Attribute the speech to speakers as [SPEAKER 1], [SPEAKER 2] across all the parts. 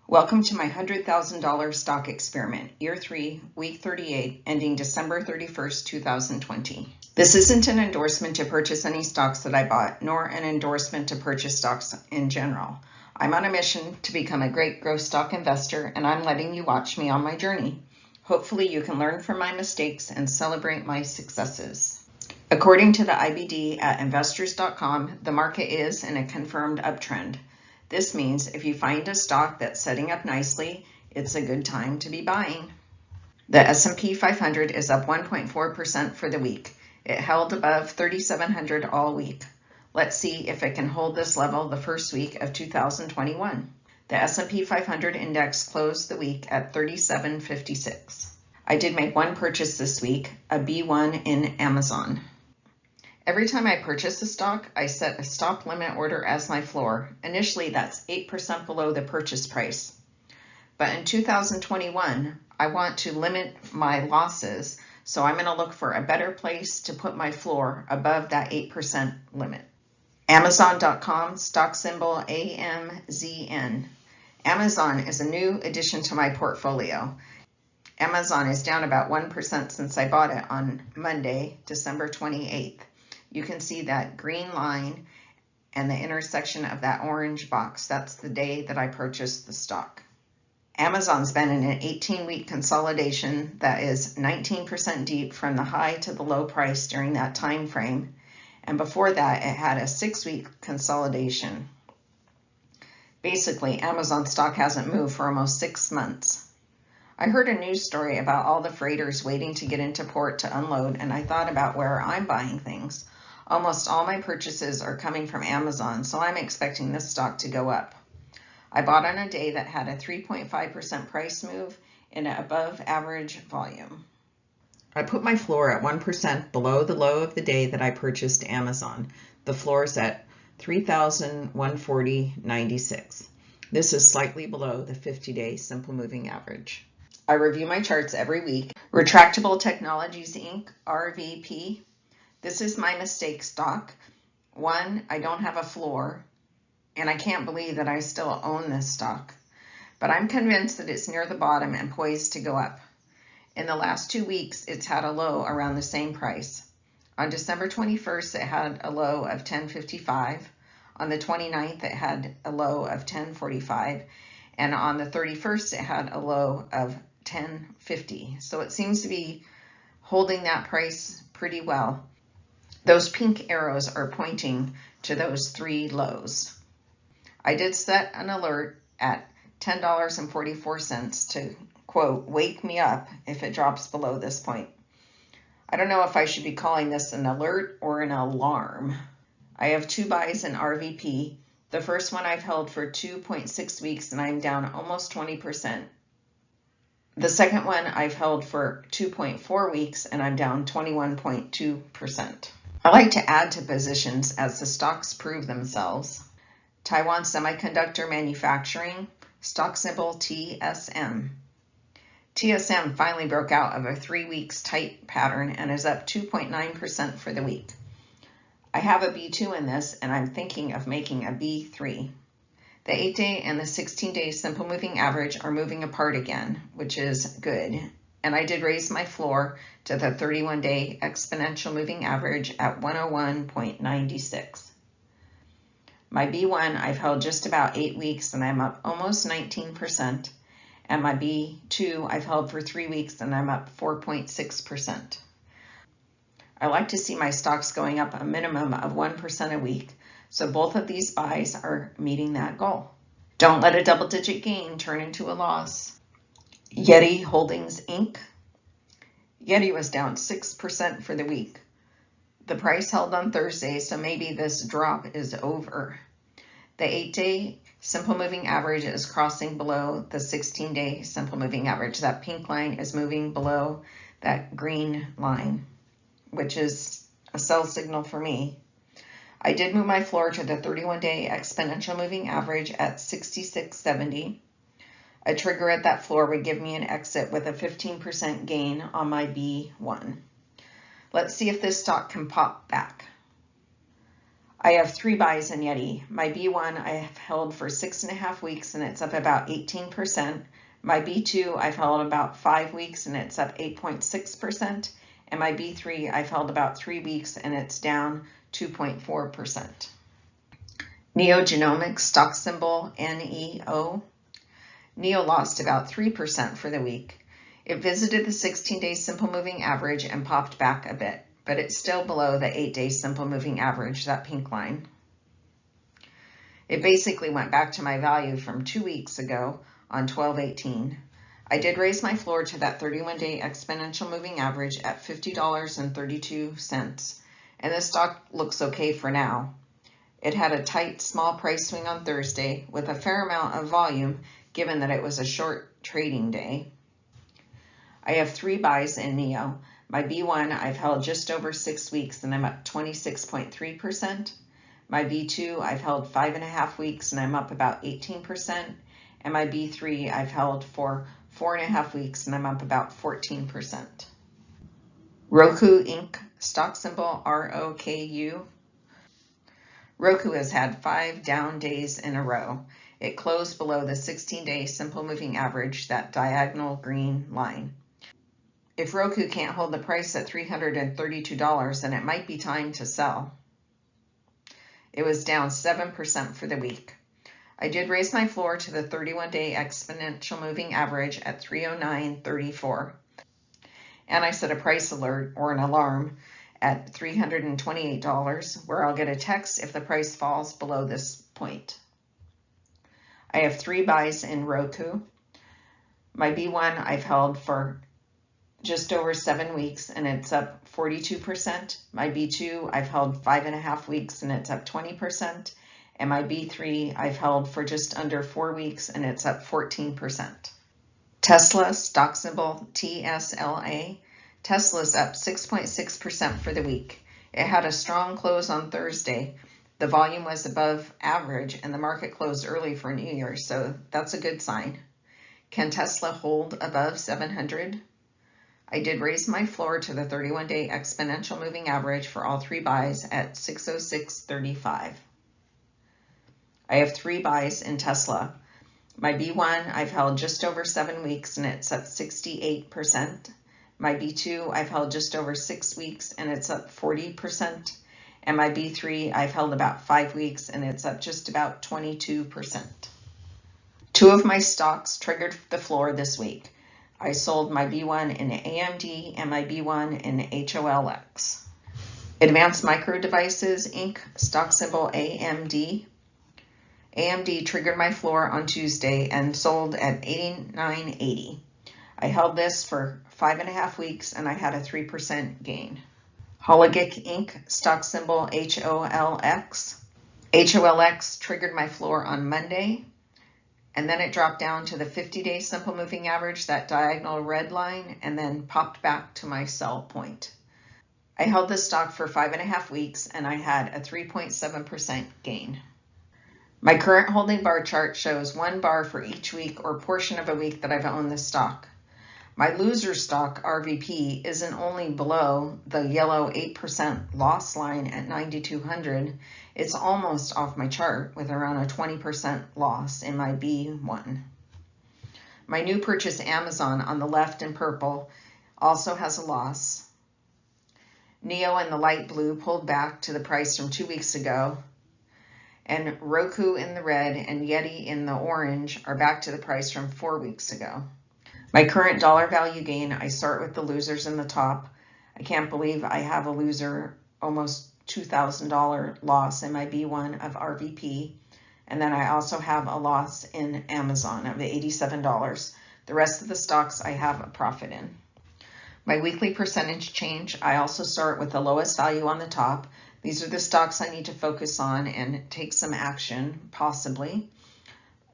[SPEAKER 1] Welcome to my $100,000 stock experiment, year 3, week 38, ending December 31st, 2020. This isn't an endorsement to purchase any stocks that I bought, nor an endorsement to purchase stocks in general. I'm on a mission to become a great growth stock investor, and I'm letting you watch me on my journey. Hopefully you can learn from my mistakes and celebrate my successes. According to the IBD at investors.com, the market is in a confirmed uptrend. This means if you find a stock that's setting up nicely, it's a good time to be buying. The S&P 500 is up 1.4% for the week. It held above 3,700 all week. Let's see if it can hold this level the first week of 2021. The S&P 500 index closed the week at 3756. I did make one purchase this week, a B1 in Amazon. Every time I purchase a stock, I set a stop limit order as my floor. Initially, that's 8% below the purchase price. But in 2021, I want to limit my losses, so I'm going to look for a better place to put my floor above that 8% limit. Amazon.com, stock symbol AMZN. Amazon is a new addition to my portfolio. Amazon is down about 1% since I bought it on Monday, December 28th. You can see that green line and the intersection of that orange box. That's the day that I purchased the stock. Amazon's been in an 18-week consolidation that is 19% deep from the high to the low price during that time frame. And before that, it had a 6-week consolidation. Basically, Amazon stock hasn't moved for almost 6 months. I heard a news story about all the freighters waiting to get into port to unload, and I thought about where I'm buying things. Almost all my purchases are coming from Amazon, so I'm expecting this stock to go up. I bought on a day that had a 3.5% price move in an above average volume. I put my floor at 1% below the low of the day that I purchased Amazon. The floor is at 3,140.96. This is slightly below the 50-day simple moving average. I review my charts every week. Retractable Technologies Inc., RVP. This is my mistake stock. One, I don't have a floor, and I can't believe that I still own this stock. But I'm convinced that it's near the bottom and poised to go up. In the last 2 weeks, it's had a low around the same price. On December 21st, it had a low of 10.55. On the 29th, it had a low of 10.45. And on the 31st, it had a low of 10.50. So it seems to be holding that price pretty well. Those pink arrows are pointing to those 3 lows. I did set an alert at $10.44 to, quote, wake me up if it drops below this point. I don't know if I should be calling this an alert or an alarm. I have 2 buys in RVP. The first one I've held for 2.6 weeks and I'm down almost 20%. The second one I've held for 2.4 weeks and I'm down 21.2%. I like to add to positions as the stocks prove themselves. Taiwan Semiconductor Manufacturing, stock symbol TSM. TSM finally broke out of a 3 weeks tight pattern and is up 2.9% for the week. I have a B2 in this and I'm thinking of making a B3. The 8-day and the 16-day simple moving average are moving apart again, which is good. And I did raise my floor to the 31-day exponential moving average at 101.96. My B1 I've held just about 8 weeks and I'm up almost 19%. And my B2 I've held for 3 weeks and I'm up 4.6%. I like to see my stocks going up a minimum of 1% a week, so both of these buys are meeting that goal. Don't let a double-digit gain turn into a loss. Yeti Holdings Inc. Yeti was down 6% for the week. The price held on Thursday, so maybe this drop is over. The 8-day simple moving average is crossing below the 16-day simple moving average. That pink line is moving below that green line, which is a sell signal for me. I did move my floor to the 31-day exponential moving average at 66.70. A trigger at that floor would give me an exit with a 15% gain on my B1. Let's see if this stock can pop back. I have 3 buys in Yeti. My B1 I have held for 6.5 weeks and it's up about 18%. My B2 I've held about 5 weeks and it's up 8.6%. And my B3 I've held about 3 weeks and it's down 2.4%. NeoGenomics, stock symbol NEO. NEO lost about 3% for the week. It visited the 16-day simple moving average and popped back a bit, but it's still below the 8-day simple moving average, that pink line. It basically went back to my value from 2 weeks ago on 12/18. I did raise my floor to that 31-day exponential moving average at $50.32, and this stock looks okay for now. It had a tight small price swing on Thursday with a fair amount of volume given that it was a short trading day. I have 3 buys in NEO. My B1 I've held just over 6 weeks and I'm up 26.3%. My B2 I've held 5.5 weeks and I'm up about 18%. And my B3 I've held for 4.5 weeks and I'm up about 14%. Roku Inc., stock symbol ROKU. Roku has had 5 down days in a row. It closed below the 16-day simple moving average, that diagonal green line. If Roku can't hold the price at $332, then it might be time to sell. It was down 7% for the week. I did raise my floor to the 31-day exponential moving average at $309.34. And I set a price alert or an alarm at $328, where I'll get a text if the price falls below this point. I have 3 buys in Roku. My B1 I've held for just over 7 weeks and it's up 42%. My B2 I've held 5.5 weeks and it's up 20%. And my B3 I've held for just under 4 weeks and it's up 14%. Tesla, stock symbol TSLA. Tesla's up 6.6% for the week. It had a strong close on Thursday. The volume was above average and the market closed early for New Year's, so that's a good sign. Can Tesla hold above 700? I did raise my floor to the 31-day exponential moving average for all 3 buys at $606.35. I have 3 buys in Tesla. My B1 I've held just over 7 weeks and it's up 68%. My B2 I've held just over 6 weeks and it's up 40%. And my B3 I've held about 5 weeks and it's up just about 22%. 2 of my stocks triggered the floor this week. I sold my B1 in AMD and my B1 in HOLX. Advanced Micro Devices Inc., stock symbol AMD. AMD triggered my floor on Tuesday and sold at $89.80. I held this for 5.5 weeks and I had a 3% gain. Hologic Inc., stock symbol HOLX. HOLX triggered my floor on Monday, and then it dropped down to the 50-day simple moving average, that diagonal red line, and then popped back to my sell point. I held this stock for 5.5 weeks and I had a 3.7% gain. My current holding bar chart shows 1 bar for each week or portion of a week that I've owned this stock. My loser stock, RVP, isn't only below the yellow 8% loss line at 9,200, it's almost off my chart with around a 20% loss in my B1. My new purchase, Amazon, on the left in purple, also has a loss. NEO in the light blue pulled back to the price from 2 weeks ago, and Roku in the red and Yeti in the orange are back to the price from 4 weeks ago. My current dollar value gain, I start with the losers in the top. I can't believe I have a loser, almost $2,000 loss in my B1 of RVP. And then I also have a loss in Amazon of $87. The rest of the stocks I have a profit in. My weekly percentage change, I also start with the lowest value on the top. These are the stocks I need to focus on and take some action, possibly.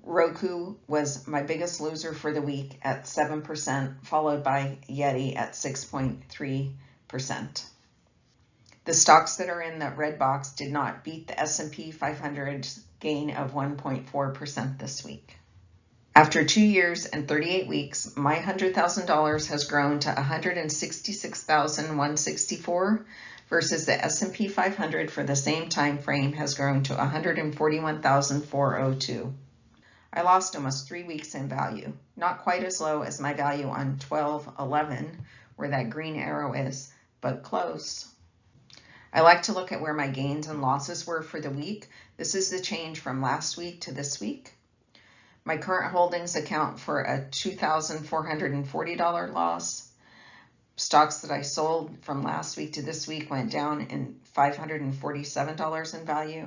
[SPEAKER 1] Roku was my biggest loser for the week at 7%, followed by Yeti at 6.3%. The stocks that are in that red box did not beat the S&P 500's gain of 1.4% this week. After 2 years and 38 weeks, my $100,000 has grown to $166,164 versus the S&P 500 for the same time frame has grown to 141,402. I lost almost 3 weeks in value, not quite as low as my value on 12/11, where that green arrow is, but close. I like to look at where my gains and losses were for the week. This is the change from last week to this week. My current holdings account for a $2,440 loss. Stocks that I sold from last week to this week went down in $547 in value.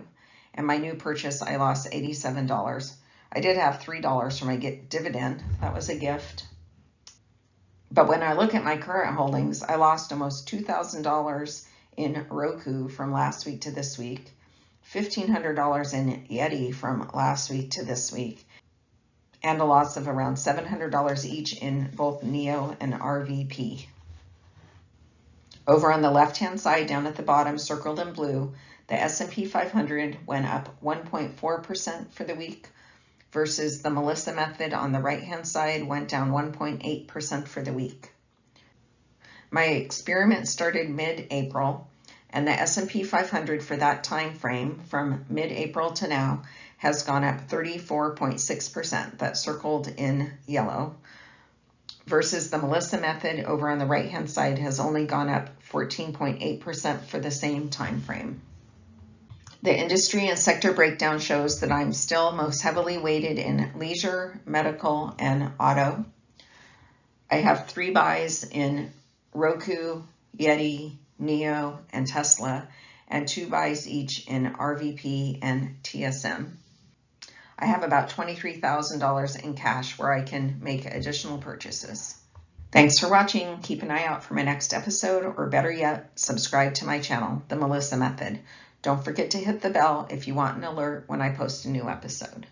[SPEAKER 1] And my new purchase, I lost $87. I did have $3 for my dividend. That was a gift. But when I look at my current holdings, I lost almost $2,000 in Roku from last week to this week, $1,500 in Yeti from last week to this week, and a loss of around $700 each in both NEO and RVP. Over on the left-hand side, down at the bottom, circled in blue, the S&P 500 went up 1.4% for the week, versus the Melissa method on the right-hand side went down 1.8% for the week. My experiment started mid-April, and the S&P 500 for that time frame from mid-April to now has gone up 34.6%, that's circled in yellow, versus the Melissa method over on the right-hand side has only gone up 14.8% for the same time frame. The industry and sector breakdown shows that I'm still most heavily weighted in leisure, medical, and auto. I have 3 buys in Roku, Yeti, NEO, and Tesla, and 2 buys each in RVP and TSM. I have about $23,000 in cash where I can make additional purchases. Thanks for watching. Keep an eye out for my next episode, or better yet, subscribe to my channel, The Melissa Method. Don't forget to hit the bell if you want an alert when I post a new episode.